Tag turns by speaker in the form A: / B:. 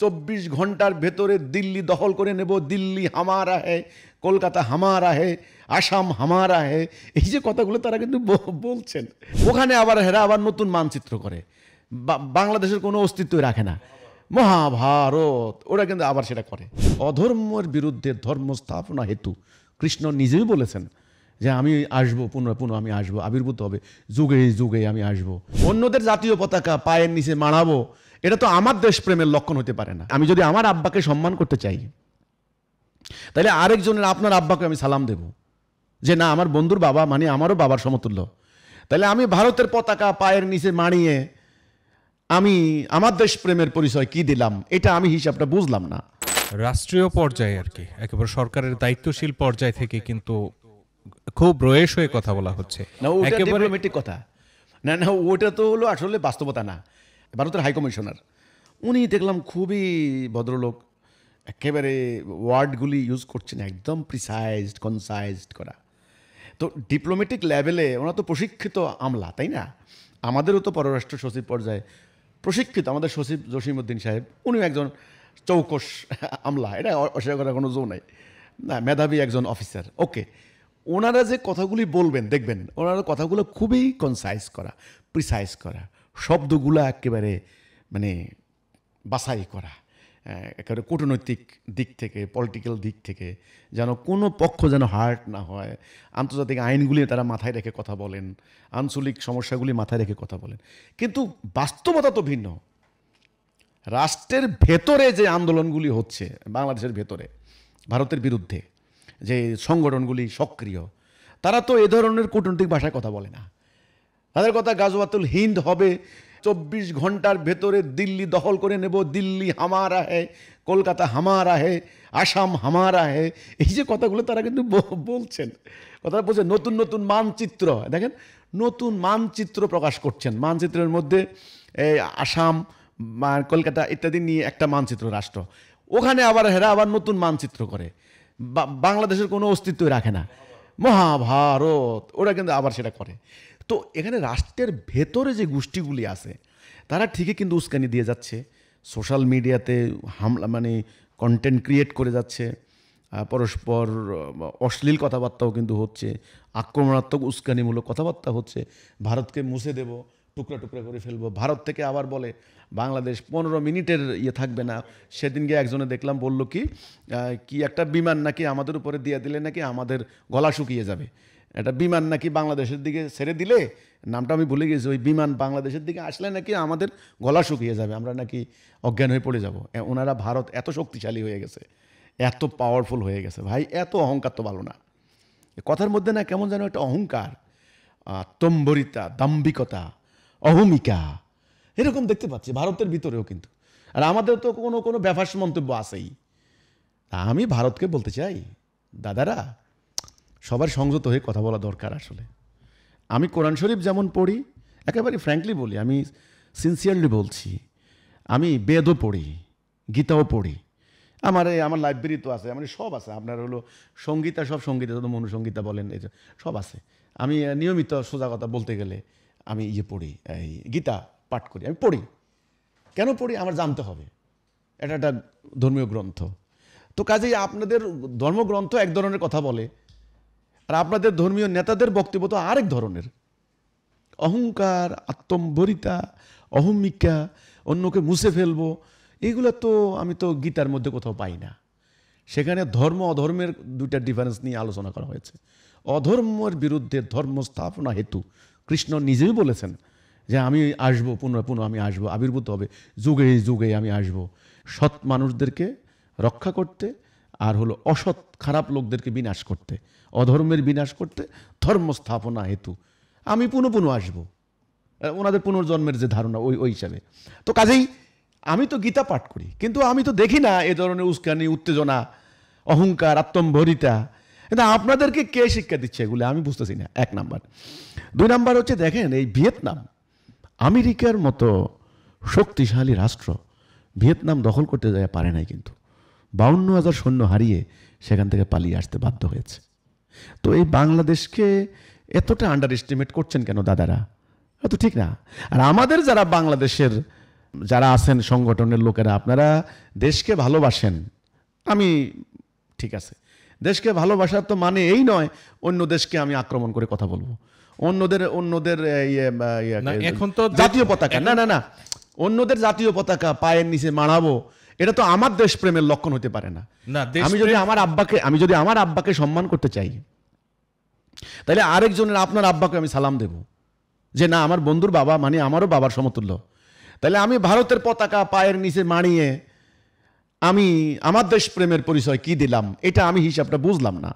A: 24 ঘন্টার ভেতরে দিল্লি দখল করে নেব, দিল্লি হামারা হে, কলকাতা হামারা হে, আসাম হামারা হে, এই যে কথাগুলো তারা কিন্তু বলছেন। ওখানে আবার হেরা আবার নতুন মানচিত্র করে, বাংলাদেশের কোনো অস্তিত্বই রাখে না, মহাভারত ওরা কিন্তু আবার সেটা করে। অধর্মের বিরুদ্ধে ধর্ম স্থাপনা হেতু কৃষ্ণ নিজেই বলেছেন যে আমি আসবো, পুনঃ পুনঃ আমি আসবো, আবির্ভূত হবে যুগে যুগে আমি আসবো। অন্যদের জাতীয় পতাকা পায়ের নিচে মাড়াবো, এটা তো আমার দেশপ্রেমের লক্ষণ হতে পারে না। আমি যদি আমার আব্বাকে সম্মান করতে চাই, তাহলে আরেকজনের আপনার আব্বাকে আমি সালাম দেব যে না আমার বন্ধুর বাবা মানে আমারও বাবার সমতুল্য। তাহলে আমি ভারতের পতাকা পায়ের নিচে মাড়িয়ে আমি আমার দেশপ্রেমের পরিচয় কি দিলাম, এটা আমি হিসাবটা বুঝলাম না।
B: রাষ্ট্রীয় পর্যায়ে আর কি, একেবারে সরকারের দায়িত্বশীল পর্যায় থেকে কিন্তু খুব রয়েস হয়ে কথা বলা হচ্ছে।
A: না ওটা ডিপ্লোম্যাটিক কথা না, না ওটা তো হলো আসলে বাস্তবতা না। ভারতের হাইকমিশনার উনি দেখলাম খুবই ভদ্রলোক, একেবারে ওয়ার্ডগুলি ইউজ করছেন একদম প্রিসাইজড কনসাইজড করা। তো ডিপ্লোম্যাটিক লেভেলে ওনারা তো প্রশিক্ষিত আমলা, তাই না? আমাদেরও তো পররাষ্ট্র সচিব পর্যায়ে প্রশিক্ষিত আমাদের সচিব জসিমউদ্দিন সাহেব, উনিও একজন চৌকস আমলা, এটা অস্বীকার করার কোনো জো নাই, না মেধাবী একজন অফিসার। ওকে, ওনারা যে কথাগুলি বলবেন দেখবেন ওনারা কথাগুলো খুবই কনসাইজ করা, প্রিসাইজ করা, শব্দগুলো একেবারে মানে বাছাই করা, একেবারে কূটনৈতিক দিক থেকে পলিটিক্যাল দিক থেকে যেন কোনো পক্ষ যেন হার্ট না হয়। আন্তর্জাতিক আইনগুলি তারা মাথায় রেখে কথা বলেন, আঞ্চলিক সমস্যাগুলি মাথায় রেখে কথা বলেন। কিন্তু বাস্তবতা তো ভিন্ন। রাষ্ট্রের ভেতরে যে আন্দোলনগুলি হচ্ছে বাংলাদেশের ভেতরে ভারতের বিরুদ্ধে, যে সংগঠনগুলি সক্রিয়, তারা তো এ ধরনের কূটনৈতিক ভাষায় কথা বলে না। তাদের কথা গাজওয়াতুল হিন্দ হবে, 24 ঘন্টার ভেতরে দিল্লি দখল করে নেব, দিল্লি হামারা হে, কলকাতা হামারা হে, আসাম হামারা হে, এই যে কথাগুলো তারা কিন্তু বলছেন। কথাটা বলছে নতুন নতুন মানচিত্র, দেখেন নতুন মানচিত্র প্রকাশ করছেন। মানচিত্রের মধ্যে আসাম, কলকাতা ইত্যাদি নিয়ে একটা মানচিত্র রাষ্ট্র, ওখানে আবার হেরা আবার নতুন মানচিত্র করে, বাংলাদেশের কোনো অস্তিত্বই রাখে না, মহাভারত ওরা কিন্তু আবার সেটা করে। তো এখানে রাষ্ট্রের ভেতরে যে গোষ্ঠীগুলি আছে তারা ঠিকই কিন্তু উস্কানি দিয়ে যাচ্ছে, সোশ্যাল মিডিয়াতে হামলা মানে কন্টেন্ট ক্রিয়েট করে যাচ্ছে, পরস্পর অশ্লীল কথাবার্তাও কিন্তু হচ্ছে, আক্রমণাত্মক উস্কানিমূলক কথাবার্তা হচ্ছে। ভারতকে মুছে দেব, টুকরা টুকরা করে ফেলবো, ভারত থেকে আবার বলে বাংলাদেশ 15 মিনিটের ইয়ে থাকবে না। সেদিন গিয়ে একজনে দেখলাম বলল কি একটা বিমান নাকি আমাদের উপরে দিয়ে দিলে নাকি আমাদের গলা শুকিয়ে যাবে, একটা বিমান নাকি বাংলাদেশের দিকে ছেড়ে দিলে, নামটা আমি ভুলে গেছি, ওই বিমান বাংলাদেশের দিকে আসলে নাকি আমাদের গলা শুকিয়ে যাবে, আমরা নাকি অজ্ঞান হয়ে পড়ে যাব। ওনারা ভারত এত শক্তিশালী হয়ে গেছে, এত পাওয়ারফুল হয়ে গেছে, ভাই এত অহংকার তো ভালো না। কথার মধ্যে না কেমন যেন একটা অহংকার, আত্মম্বরিতা, দাম্ভিকতা, অহমিকা এরকম দেখতে পাচ্ছি ভারতের ভিতরেও কিন্তু। আর আমাদের তো কোনো কোনো ব্যাভাস মন্তব্য আছেই। আমি ভারতকে বলতে চাই, দাদারা সবার সংযত হয়ে কথা বলা দরকার। আসলে আমি কোরআন শরীফ যেমন পড়ি, একেবারে ফ্র্যাঙ্কলি বলি, আমি সিনসিয়ারলি বলছি, আমি বেদও পড়ি, গীতাও পড়ি, আমার লাইব্রেরি তো আছে, আমার সব আছে। আপনার হলো সঙ্গীতা, সব সঙ্গীতা, যত মনুসঙ্গীতা বলেন, এই সব আছে। আমি নিয়মিত সোজা কথা বলতে গেলে আমি পড়ি, এই গীতা পাঠ করি, আমি পড়ি। কেন পড়ি আমার জানতে হবে, এটা একটা ধর্মীয় গ্রন্থ। তো কাজেই আপনাদের ধর্মগ্রন্থ এক ধরনের কথা বলে, আর আপনাদের ধর্মীয় নেতাদের বক্তব্য তো আরেক ধরনের। অহংকার, আত্মম্বরিতা, অহমিকা, অন্যকে মুছে ফেলবো, এইগুলো তো আমি তো গীতার মধ্যে কোথাও পাই না। সেখানে ধর্ম অধর্মের দুইটা ডিফারেন্স নিয়ে আলোচনা করা হয়েছে। অধর্মের বিরুদ্ধে ধর্ম স্থাপনা হেতু কৃষ্ণ নিজেই বলেছেন যে আমি আসবো, পুনঃ পুনঃ আমি আসবো, আবির্ভূত হবে যুগে যুগে আমি আসবো, সৎ মানুষদেরকে রক্ষা করতে, আর হলো অসৎ খারাপ লোকদেরকে বিনাশ করতে, অধর্মের বিনাশ করতে, ধর্ম স্থাপনা হেতু আমি পুনঃ পুনঃ আসবো। ওনাদের পুনর্জন্মের যে ধারণা ওই হিসাবে। তো কাজেই আমি তো গীতা পাঠ করি, কিন্তু আমি তো দেখি না এ ধরনের উস্কানি, উত্তেজনা, অহংকার, আত্মম্বরিতা। কিন্তু আপনাদেরকে কে শিক্ষা দিচ্ছে এগুলো আমি বুঝতেছি না, এক নাম্বার। 2 নাম্বার হচ্ছে, দেখেন এই ভিয়েতনাম, আমেরিকার মতো শক্তিশালী রাষ্ট্র ভিয়েতনাম দখল করতে যায় পারে নাই, কিন্তু 52,000 সৈন্য হারিয়ে সেখান থেকে পালিয়ে আসতে বাধ্য হয়েছে। তো এই বাংলাদেশকে এতটা আন্ডার এস্টিমেট করছেন কেন দাদারা? তো ঠিক না। আর আমাদের যারা বাংলাদেশের যারা আছেন সংগঠনের লোকেরা, আপনারা দেশকে ভালোবাসেন, আমি ঠিক আছে, দেশকে ভালোবাসার তো মানে এই নয় অন্য দেশকে আমি আক্রমণ করে কথা বলবো, অন্যদের
B: না, এখন তো
A: জাতীয় পতাকা না অন্যদের জাতীয় পতাকা পায়ের নিচে মানাবো, এটা তো আমার দেশপ্রেমের লক্ষণ হতে পারে না।
B: না,
A: আমি যদি আমার আব্বাকে সম্মান করতে চাই, তাহলে আরেকজনের আপনার আব্বাকে আমি সালাম দেব যে না আমার বন্ধুর বাবা মানে আমারও বাবার সমতুল্য। তাহলে আমি ভারতের পতাকা পায়ের নিচে মানিয়ে আমি আমার দেশপ্রেমের পরিচয় কি দিলাম, এটা আমি হিসাবটা বুঝলাম না।